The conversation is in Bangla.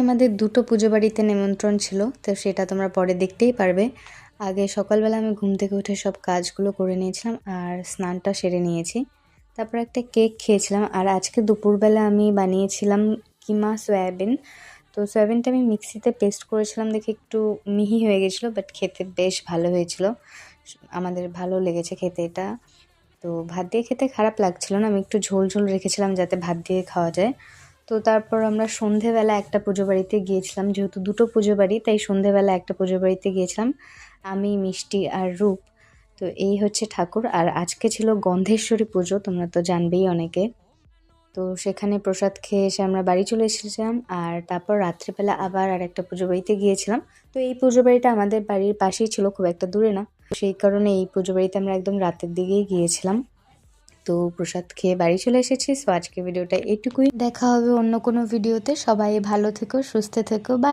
আমাদের দুটো পুজো বাড়িতে নিমন্ত্রণ ছিল, তো সেটা তোমরা পরে দেখতেই পারবে। আগে সকালবেলা আমি ঘুম থেকে উঠে সব কাজগুলো করে নিয়েছিলাম আর স্নানটা সেরে নিয়েছি। তারপর একটা কেক খেয়েছিলাম। আর আজকে দুপুরবেলা আমি বানিয়েছিলাম কিমা সয়াবিন। তো সয়াবিনটা আমি মিক্সিতে পেস্ট করেছিলাম দেখে একটু মিহি হয়ে গেছিলো, বাট খেতে বেশ ভালো হয়েছিল। আমাদের ভালো লেগেছে খেতে এটা। তো ভাত দিয়ে খেতে খারাপ লাগছিল না, আমি একটু ঝোল ঝোল রেখেছিলাম যাতে ভাত দিয়ে খাওয়া যায়। তো তারপর আমরা সন্ধেবেলা একটা পুজো বাড়িতে গিয়েছিলাম, যেহেতু দুটো পুজো বাড়ি তাই সন্ধেবেলা একটা পুজো বাড়িতে গিয়েছিলাম আমি, মিষ্টি আর রূপ। তো এই হচ্ছে ঠাকুর। আর আজকে ছিল গন্ধেশ্বরী পুজো, তোমরা তো জানবেই অনেকে। তো সেখানে প্রসাদ খেয়ে এসে আমরা বাড়ি চলে এসেছিলাম। আর তারপর রাত্রিবেলা আবার আর একটা পুজো বাড়িতে গিয়েছিলাম। তো এই পুজো বাড়িটা আমাদের বাড়ির পাশেই ছিল, খুব একটা দূরে না। সেই কারণে এই পুজো বাড়িতে আমরা একদম রাতের দিকেই গিয়েছিলাম। তো প্রসাদ খেয়ে বাড়ি চলে এসেছি। সো আজকে ভিডিওটা এইটুকুই, দেখা হবে অন্য কোনো ভিডিওতে। সবাই ভালো থেকো, সুস্থ থেকো, বা